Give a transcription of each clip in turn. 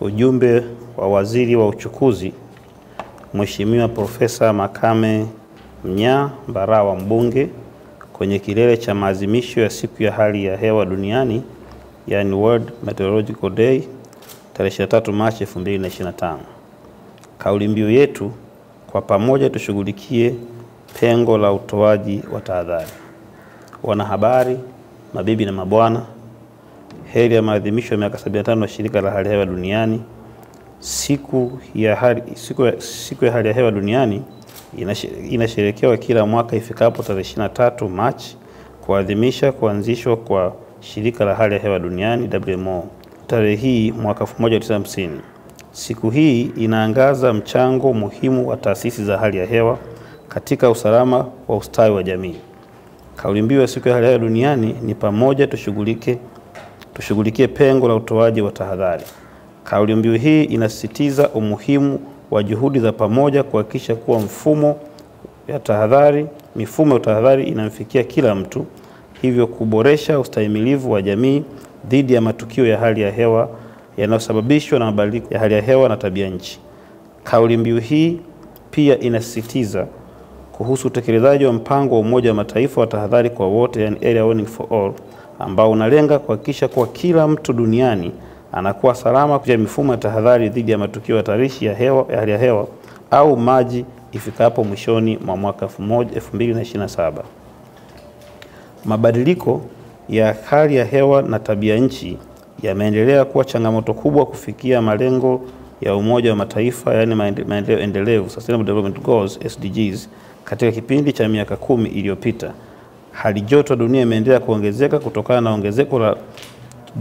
ujumbe wa Waziri wa Uchukuzi Mheshimiwa Profesa Makame Mnyaa Mbarawa mbunge kwenye kilele cha maadhimisho ya siku ya hali ya hewa duniani, yani World Meteorological Day, tarehe 23 Machi 2025. Kauli mbiu yetu, kwa pamoja tushughulikie pengo la utoaji wa tahadhari. Wanahabari, mabibi na mabwana, heri ya maadhimisho ya miaka 75 ya shirika la hali ya hewa duniani. Siku ya hali ya hewa duniani inasherekewa kila mwaka ifikapo tarehe 23 Machi kuadhimisha kuanzishwa kwa shirika la hali ya hewa duniani WMO tarehe hii mwaka 1950. Siku hii inaangaza mchango muhimu wa taasisi za hali ya hewa katika usalama wa ustawi wa jamii. Kauli mbiu ya siku ya hali ya hewa duniani ni pamoja tushughulikie pengo la utoaji wa tahadhari. Kauli mbiu hii inasisitiza umuhimu wa juhudi za pamoja kuhakikisha kuwa mifumo ya tahadhari inamfikia kila mtu, hivyo kuboresha ustahimilivu wa jamii dhidi ya matukio ya hali ya hewa yanayosababishwa na mabadiliko ya hali ya hewa na tabia nchi. Kauli mbiu hii pia inasisitiza kuhusu utekelezaji wa mpango wa Umoja wa Mataifa wa tahadhari kwa wote, yani Early Warning for All, ambao unalenga kuhakikisha kuwa kila mtu duniani anakuwa salama kupitia mifumo ya tahadhari dhidi ya matukio hatarishi ya hali ya hewa au maji ifikapo mwishoni mwa mwaka 2027. Mabadiliko ya hali ya hewa na tabia nchi yameendelea kuwa changamoto kubwa kufikia malengo ya Umoja wa Mataifa, yani maendeleo endelevu, Sustainable Development Goals SDGs, katika kipindi cha miaka 10 iliyopita. Hali joto dunia imeendelea kuongezeka kutokana na ongezeko la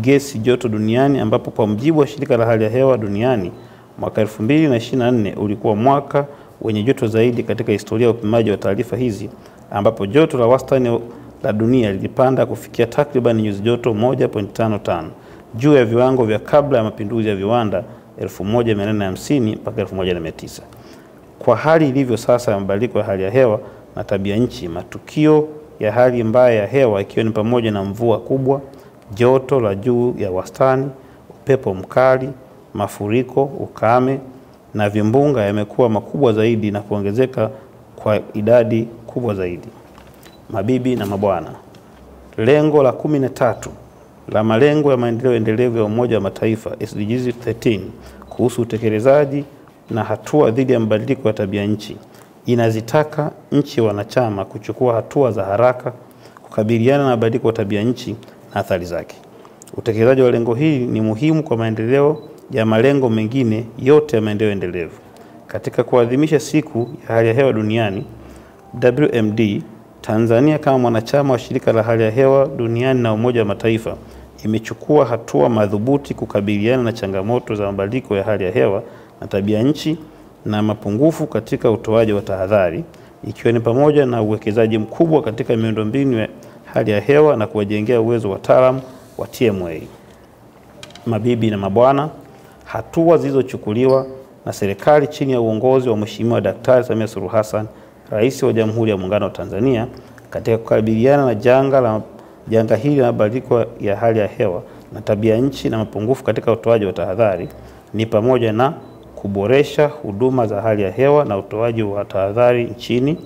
gesi joto duniani, ambapo kwa mujibu wa shirika la hali ya hewa duniani mwaka 2024 ulikuwa mwaka wenye joto zaidi katika historia ya upimaji wa taarifa hizi, ambapo joto la wastani la dunia lilipanda kufikia takriban nyuzi joto 1.55 juu ya viwango vya kabla ya mapinduzi ya viwanda 1850 mpaka 1900. Kwa hali ilivyo sasa ya mabadiliko ya hali ya hewa na tabia nchi, matukio ya hali mbaya ya hewa ikiwa ni pamoja na mvua kubwa, joto la juu ya wastani, upepo mkali, mafuriko, ukame na vimbunga yamekuwa makubwa zaidi na kuongezeka kwa idadi kubwa zaidi. Mabibi na mabwana, lengo la 13 la malengo ya maendeleo endelevu ya Umoja wa Mataifa SDGs 13 kuhusu utekelezaji na hatua dhidi ya mabadiliko ya tabia nchi inazitaka nchi wanachama kuchukua hatua za haraka kukabiliana na mabadiliko ya tabia nchi na athari zake. Utekelezaji wa lengo hili ni muhimu kwa maendeleo ya malengo mengine yote ya maendeleo endelevu. Katika kuadhimisha siku ya hali ya hewa duniani WMD, Tanzania kama mwanachama wa shirika la hali ya hewa duniani na Umoja wa Mataifa imechukua hatua madhubuti kukabiliana na changamoto za mabadiliko ya hali ya hewa na tabia nchi na mapungufu katika utoaji wa tahadhari, ikiwa ni pamoja na uwekezaji mkubwa katika miundombinu ya hali ya hewa na kuwajengea uwezo wataalamu wa TMA. Mabibi na mabwana, hatua zilizochukuliwa na serikali chini ya uongozi wa Mheshimiwa Daktari Samia Suluhu Hassan, Rais wa Jamhuri ya Muungano wa Tanzania, katika kukabiliana na janga hili la mabadiliko ya hali ya hewa na tabia nchi na mapungufu katika utoaji wa tahadhari ni pamoja na kuboresha huduma za hali ya hewa na utoaji wa tahadhari nchini.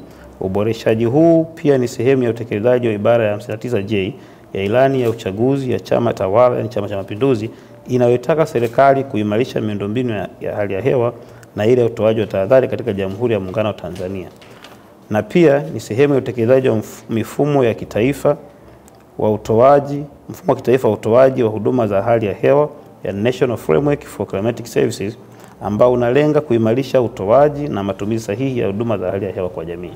Uboreshaji huu pia ni sehemu ya utekelezaji wa ibara ya 59J ya ilani ya uchaguzi ya chama tawala, yani Chama cha Mapinduzi, inayotaka serikali kuimarisha miundombinu ya hali ya hewa na ile ya utoaji wa tahadhari katika Jamhuri ya Muungano wa Tanzania. Na pia ni sehemu ya utekelezaji wa mfumo wa kitaifa wa utoaji wa huduma za hali ya hewa ya National Framework for Climatic Services, ambao unalenga kuimarisha utoaji na matumizi sahihi ya huduma za hali ya hewa kwa jamii.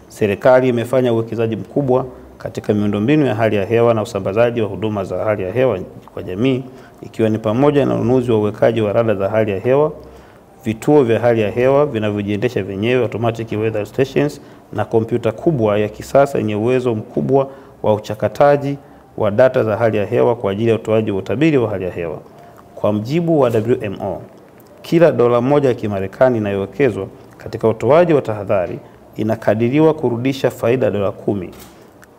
Serikali imefanya uwekezaji mkubwa katika miundombinu ya hali ya hewa na usambazaji wa huduma za hali ya hewa kwa jamii, ikiwa ni pamoja na ununuzi wa uwekaji wa rada za hali ya hewa, vituo vya hali ya hewa vinavyojiendesha vyenyewe automatic weather stations, na kompyuta kubwa ya kisasa yenye uwezo mkubwa wa uchakataji wa data za hali ya hewa kwa ajili ya utoaji wa utabiri wa hali ya hewa. Kwa mjibu wa WMO, kila dola moja ya Kimarekani inayowekezwa katika utoaji wa tahadhari inakadiriwa kurudisha faida dola 10,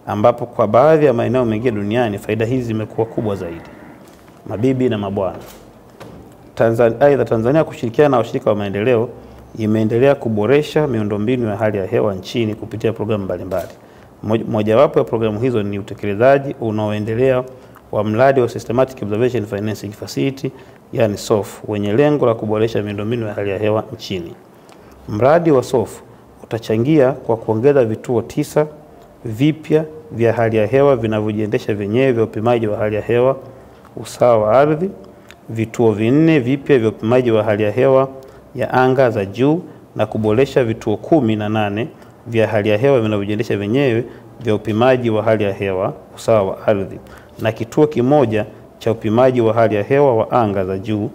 ambapo kwa baadhi ya maeneo mengine duniani faida hizi zimekuwa kubwa zaidi. Mabibi na mabwana, Tanzania kushirikiana na washirika wa maendeleo imeendelea kuboresha miundombinu ya hali ya hewa nchini kupitia programu mbalimbali. Mojawapo ya programu hizo ni utekelezaji unaoendelea wa mradi wa Systematic Observation Financing Facility, yani SOF, wenye lengo la kuboresha miundombinu ya hali ya hewa nchini. Mradi wa SOF utachangia kwa kuongeza vituo 9 vipya vya hali ya hewa vinavyojiendesha vyenyewe vya upimaji wa hali ya hewa usawa wa ardhi, vituo 4 vipya vya upimaji wa hali ya hewa ya anga za juu, na kuboresha vituo 18 vya hali ya hewa vinavyojiendesha vyenyewe vya upimaji wa hali ya hewa usawa wa ardhi, na kituo 1 cha upimaji wa hali ya hewa wa anga za juu.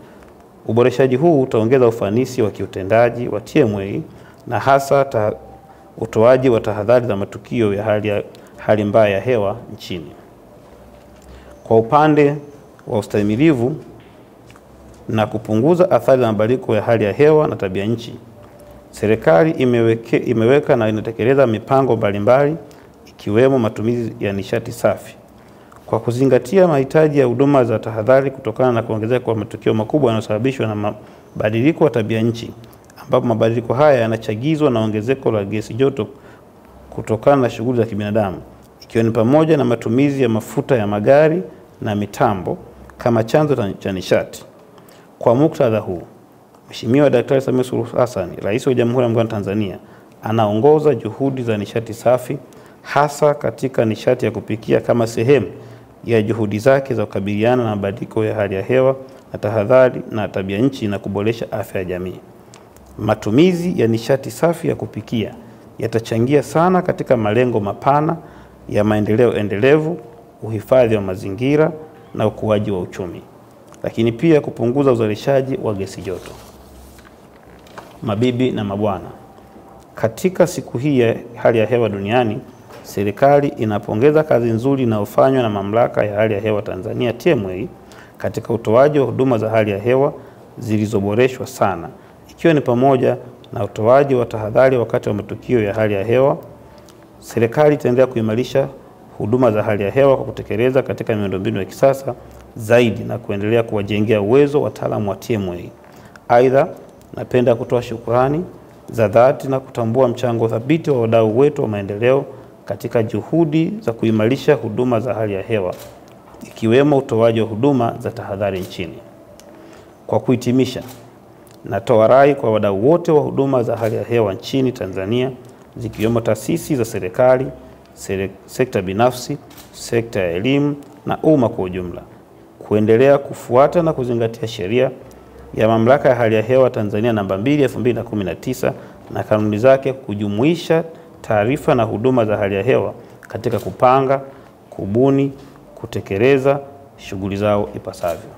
Uboreshaji huu utaongeza ufanisi wa kiutendaji wa TMA na hasa utoaji wa tahadhari za matukio ya hali mbaya ya hewa nchini. Kwa upande wa ustahimilivu na kupunguza athari za mabadiliko ya hali ya hewa na tabia nchi, serikali imeweka na inatekeleza mipango mbalimbali ikiwemo matumizi ya nishati safi. Kwa kuzingatia mahitaji ya huduma za tahadhari kutokana na kuongezeka kwa matukio makubwa yanayosababishwa na mabadiliko ya tabia nchi, ambapo mabadiliko haya yanachagizwa na ongezeko la gesi joto kutokana na shughuli za kibinadamu, ikiwa ni pamoja na matumizi ya mafuta ya magari na mitambo kama chanzo cha nishati. Kwa muktadha huu, Mheshimiwa Daktari Samia Suluhu Hassan, Rais wa Jamhuri ya Muungano wa Tanzania, anaongoza juhudi za nishati safi, hasa katika nishati ya kupikia kama sehemu ya juhudi zake za kukabiliana na mabadiliko ya hali ya hewa na tahadhari na tabia nchi na kuboresha afya ya jamii. Matumizi ya nishati safi ya kupikia yatachangia sana katika malengo mapana ya maendeleo endelevu, uhifadhi wa mazingira na ukuaji wa uchumi, lakini pia kupunguza uzalishaji wa gesi joto. Mabibi na mabwana, katika siku hii ya hali ya hewa duniani, serikali inapongeza kazi nzuri inayofanywa na Mamlaka ya Hali ya Hewa Tanzania TMA katika utoaji wa huduma za hali ya hewa zilizoboreshwa sana, ikiwa ni pamoja na utoaji wa tahadhari wakati wa matukio ya hali ya hewa. Serikali itaendelea kuimarisha huduma za hali ya hewa kwa kutekeleza katika miundombinu ya kisasa zaidi na kuendelea kuwajengea uwezo wataalamu wa TMA. Aidha, napenda kutoa shukrani za dhati na kutambua mchango thabiti wa wadau wetu wa maendeleo katika juhudi za kuimarisha huduma za hali ya hewa, ikiwemo utoaji wa huduma za tahadhari nchini. Kwa kuhitimisha, natoa rai kwa wadau wote wa huduma za hali ya hewa nchini Tanzania, zikiwemo taasisi za serikali, sekta binafsi, sekta ya elimu na umma kwa ujumla, kuendelea kufuata na kuzingatia sheria ya Mamlaka ya Hali ya Hewa Tanzania namba 2/2019 na kanuni zake, kujumuisha taarifa na huduma za hali ya hewa katika kupanga, kubuni, kutekeleza shughuli zao ipasavyo.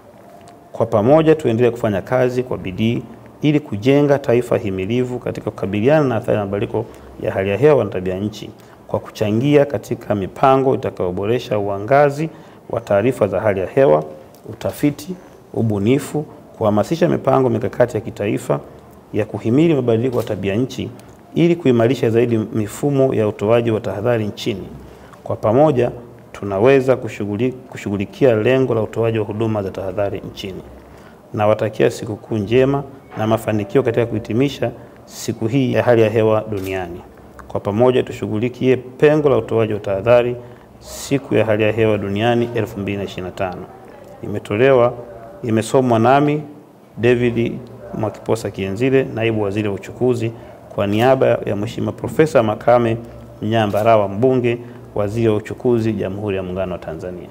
Kwa pamoja tuendelee kufanya kazi kwa bidii ili kujenga taifa himilivu katika kukabiliana na athari za mabadiliko ya hali ya hewa na tabia nchi, kwa kuchangia katika mipango itakayoboresha uangazi wa taarifa za hali ya hewa, utafiti, ubunifu, kuhamasisha mipango mikakati ya kitaifa ya kuhimili mabadiliko ya tabia nchi ili kuimarisha zaidi mifumo ya utoaji wa tahadhari nchini. Kwa pamoja tunaweza kushughulikia lengo la utoaji wa huduma za tahadhari nchini. Nawatakia sikukuu njema na mafanikio katika kuhitimisha siku hii ya hali ya hewa duniani. Kwa pamoja tushughulikie pengo la utoaji wa tahadhari siku ya hali ya hewa duniani 2025. Imesomwa nami David Mwakiposa Kienzile, naibu waziri wa uchukuzi, kwa niaba ya Mheshimiwa Profesa Makame Mnyambarawa, mbunge, waziri wa uchukuzi, Jamhuri ya Muungano wa Tanzania.